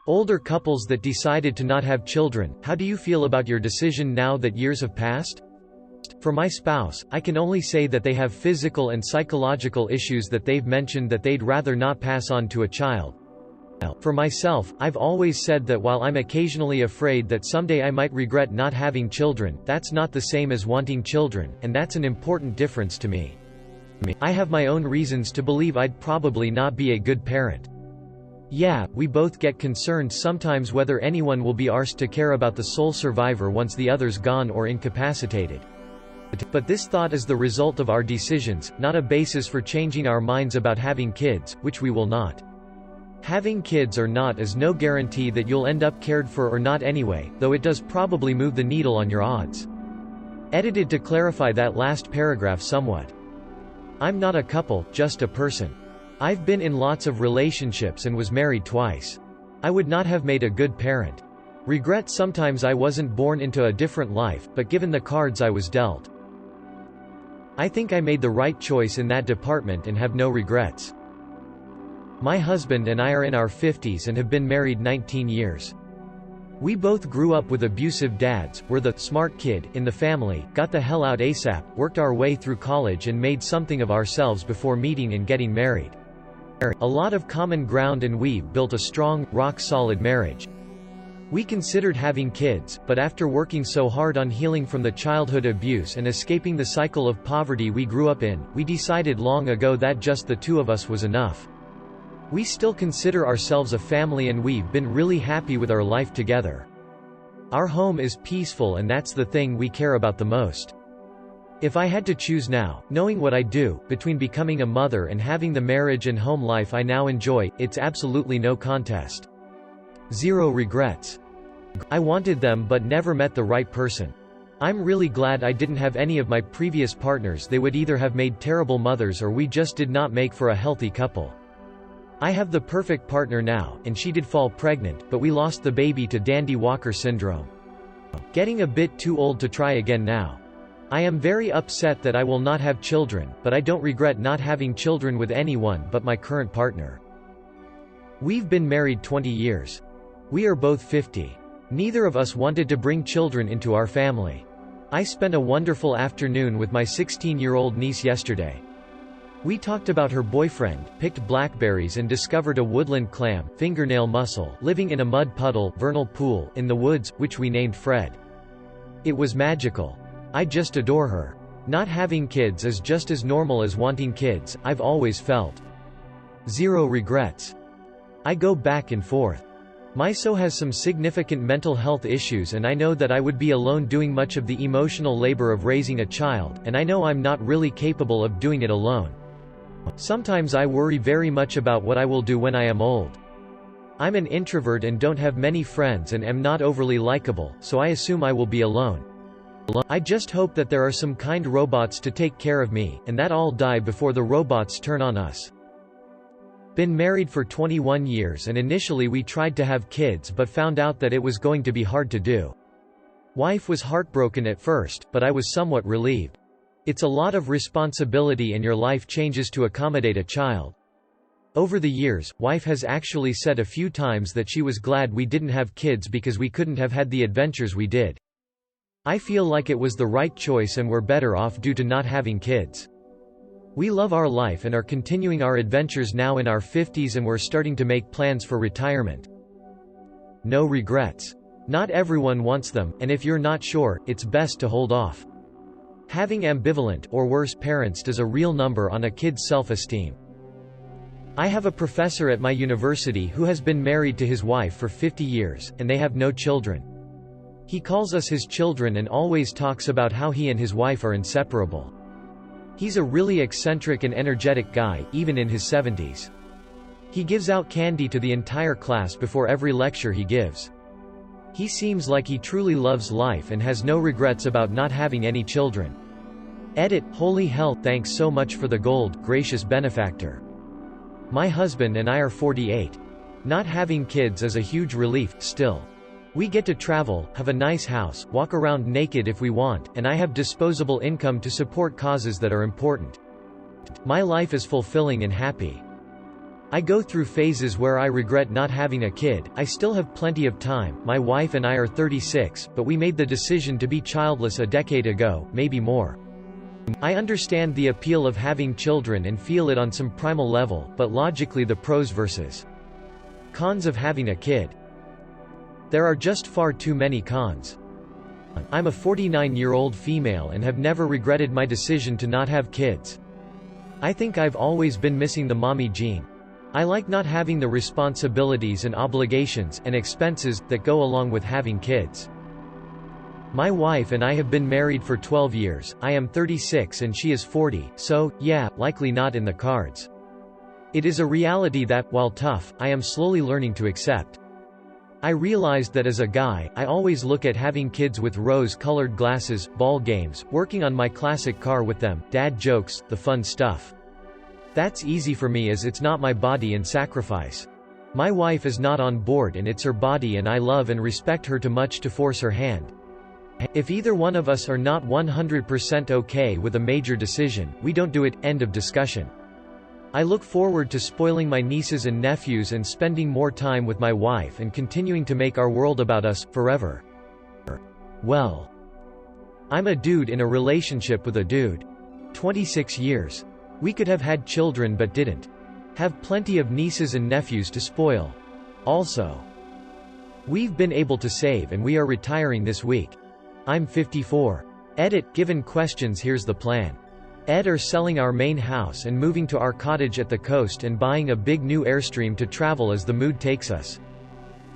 Older couples that decided to not have children, how do you feel about your decision now that years have passed? For my spouse, I can only say that they have physical and psychological issues that they've mentioned that they'd rather not pass on to a child. For myself, I've always said that while I'm occasionally afraid that someday I might regret not having children, that's not the same as wanting children, and that's an important difference to me. I have my own reasons to believe I'd probably not be a good parent. Yeah, we both get concerned sometimes whether anyone will be arsed to care about the sole survivor once the other's gone or incapacitated. But this thought is the result of our decisions, not a basis for changing our minds about having kids, which we will not. Having kids or not is no guarantee that you'll end up cared for or not anyway, though it does probably move the needle on your odds. Edited to clarify that last paragraph somewhat. I'm not a couple, just a person. I've been in lots of relationships and was married twice. I would not have made a good parent. Regret sometimes I wasn't born into a different life, but given the cards I was dealt, I think I made the right choice in that department and have no regrets. My husband and I are in our 50s and have been married 19 years. We both grew up with abusive dads, were the smart kid in the family, got the hell out ASAP, worked our way through college and made something of ourselves before meeting and getting married. A lot of common ground and we've built a strong, rock-solid marriage. We considered having kids, but after working so hard on healing from the childhood abuse and escaping the cycle of poverty we grew up in, we decided long ago that just the two of us was enough. We still consider ourselves a family and we've been really happy with our life together. Our home is peaceful and that's the thing we care about the most. If I had to choose now, knowing what I do, between becoming a mother and having the marriage and home life I now enjoy, it's absolutely no contest. Zero regrets. I wanted them but never met the right person. I'm really glad I didn't have any of my previous partners. They would either have made terrible mothers or we just did not make for a healthy couple. I have the perfect partner now, and she did fall pregnant, but we lost the baby to Dandy Walker syndrome. Getting a bit too old to try again now. I am very upset that I will not have children, but I don't regret not having children with anyone but my current partner. We've been married 20 years. We are both 50. Neither of us wanted to bring children into our family. I spent a wonderful afternoon with my 16-year-old niece yesterday. We talked about her boyfriend, picked blackberries and discovered a woodland clam, fingernail mussel, living in a mud puddle, vernal pool, in the woods, which we named Fred. It was magical. I just adore her. Not having kids is just as normal as wanting kids, I've always felt. Zero regrets. I go back and forth. Myso has some significant mental health issues and I know that I would be alone doing much of the emotional labor of raising a child, and I know I'm not really capable of doing it alone. Sometimes I worry very much about what I will do when I am old. I'm an introvert and don't have many friends and am not overly likable, so I assume I will be alone. I just hope that there are some kind robots to take care of me, and that all die before the robots turn on us. Been married for 21 years and initially we tried to have kids but found out that it was going to be hard to do. Wife was heartbroken at first, but I was somewhat relieved. It's a lot of responsibility and your life changes to accommodate a child. Over the years, wife has actually said a few times that she was glad we didn't have kids because we couldn't have had the adventures we did. I feel like it was the right choice and we're better off due to not having kids. We love our life and are continuing our adventures now in our 50s and we're starting to make plans for retirement. No regrets. Not everyone wants them, and if you're not sure, it's best to hold off. Having ambivalent, or worse, parents does a real number on a kid's self-esteem. I have a professor at my university who has been married to his wife for 50 years, and they have no children. He calls us his children and always talks about how he and his wife are inseparable. He's a really eccentric and energetic guy, even in his 70s. He gives out candy to the entire class before every lecture he gives. He seems like he truly loves life and has no regrets about not having any children. Edit, holy hell, thanks so much for the gold, gracious benefactor. My husband and I are 48. Not having kids is a huge relief, still. We get to travel, have a nice house, walk around naked if we want, and I have disposable income to support causes that are important. My life is fulfilling and happy. I go through phases where I regret not having a kid. I still have plenty of time. My wife and I are 36, but we made the decision to be childless a decade ago, maybe more. I understand the appeal of having children and feel it on some primal level, but logically the pros versus cons of having a kid. There are just far too many cons. I'm a 49-year-old female and have never regretted my decision to not have kids. I think I've always been missing the mommy gene. I like not having the responsibilities and obligations and expenses that go along with having kids. My wife and I have been married for 12 years, I am 36 and she is 40, so, yeah, likely not in the cards. It is a reality that, while tough, I am slowly learning to accept. I realized that as a guy, I always look at having kids with rose-colored glasses, ball games, working on my classic car with them, dad jokes, the fun stuff. That's easy for me as it's not my body and sacrifice. My wife is not on board and it's her body and I love and respect her too much to force her hand. If either one of us are not 100% okay with a major decision, we don't do it, end of discussion. I look forward to spoiling my nieces and nephews and spending more time with my wife and continuing to make our world about us, forever. Well, I'm a dude in a relationship with a dude. 26 years. We could have had children but didn't. Have plenty of nieces and nephews to spoil. Also, we've been able to save and we are retiring this week. I'm 54. Edit. Given questions, here's the plan. Ed are selling our main house and moving to our cottage at the coast and buying a big new Airstream to travel as the mood takes us.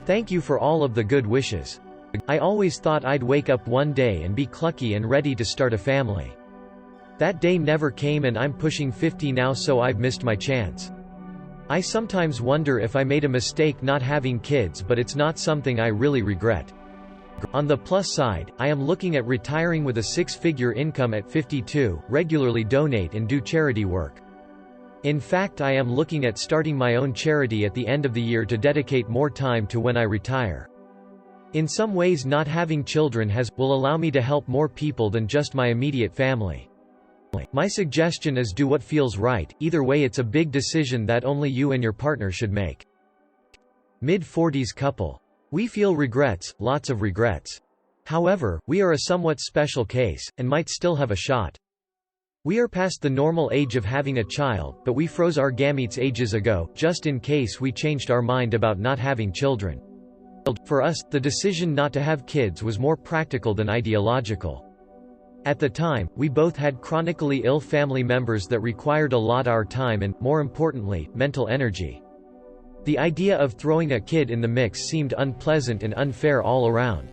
Thank you for all of the good wishes. I always thought I'd wake up one day and be clucky and ready to start a family. That day never came and I'm pushing 50 now, so I've missed my chance. I sometimes wonder if I made a mistake not having kids, but it's not something I really regret. On the plus side, I am looking at retiring with a six-figure income at 52, regularly donate and do charity work. In fact, I am looking at starting my own charity at the end of the year to dedicate more time to when I retire. In some ways, not having children will allow me to help more people than just my immediate family. My suggestion is do what feels right. Either way, it's a big decision that only you and your partner should make. Mid-40s couple. We feel regrets, lots of regrets. However, we are a somewhat special case, and might still have a shot. We are past the normal age of having a child, but we froze our gametes ages ago, just in case we changed our mind about not having children. For us, the decision not to have kids was more practical than ideological. At the time, we both had chronically ill family members that required a lot our time and, more importantly, mental energy. The idea of throwing a kid in the mix seemed unpleasant and unfair all around.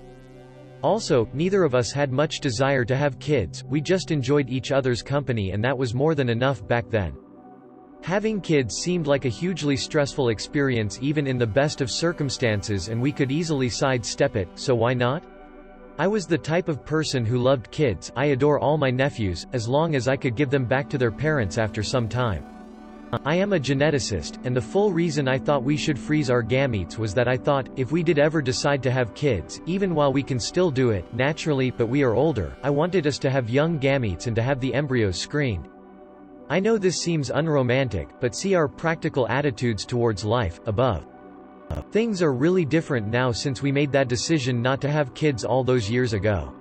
Also, neither of us had much desire to have kids, we just enjoyed each other's company and that was more than enough back then. Having kids seemed like a hugely stressful experience even in the best of circumstances, and we could easily sidestep it, so why not? I was the type of person who loved kids. I adore all my nephews, as long as I could give them back to their parents after some time. I am a geneticist, and the full reason I thought we should freeze our gametes was that I thought, if we did ever decide to have kids, even while we can still do it, naturally, but we are older, I wanted us to have young gametes and to have the embryos screened. I know this seems unromantic, but see our practical attitudes towards life, above. Things are really different now since we made that decision not to have kids all those years ago.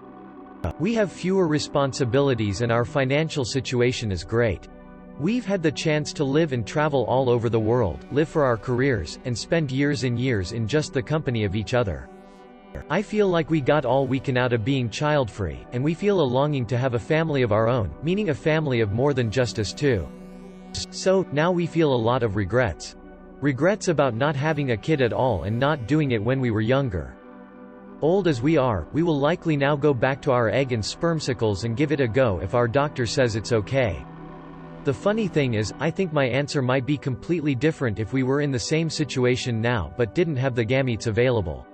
We have fewer responsibilities and our financial situation is great. We've had the chance to live and travel all over the world, live for our careers, and spend years and years in just the company of each other. I feel like we got all we can out of being child-free, and we feel a longing to have a family of our own, meaning a family of more than just us two. So, now we feel a lot of regrets. Regrets about not having a kid at all and not doing it when we were younger. Old as we are, we will likely now go back to our egg and spermicles and give it a go if our doctor says it's okay. The funny thing is, I think my answer might be completely different if we were in the same situation now but didn't have the gametes available.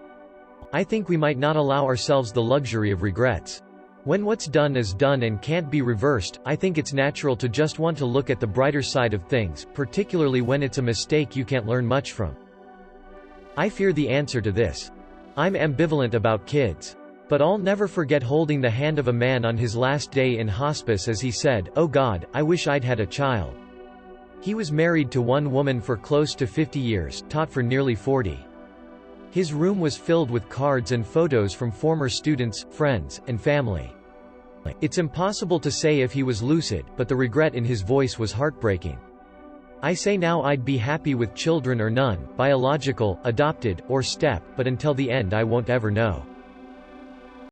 I think we might not allow ourselves the luxury of regrets. When what's done is done and can't be reversed, I think it's natural to just want to look at the brighter side of things, particularly when it's a mistake you can't learn much from. I fear the answer to this. I'm ambivalent about kids. But I'll never forget holding the hand of a man on his last day in hospice as he said, "Oh God, I wish I'd had a child." He was married to one woman for close to 50 years, taught for nearly 40. His room was filled with cards and photos from former students, friends, and family. It's impossible to say if he was lucid, but the regret in his voice was heartbreaking. I say now I'd be happy with children or none, biological, adopted, or step, but until the end I won't ever know.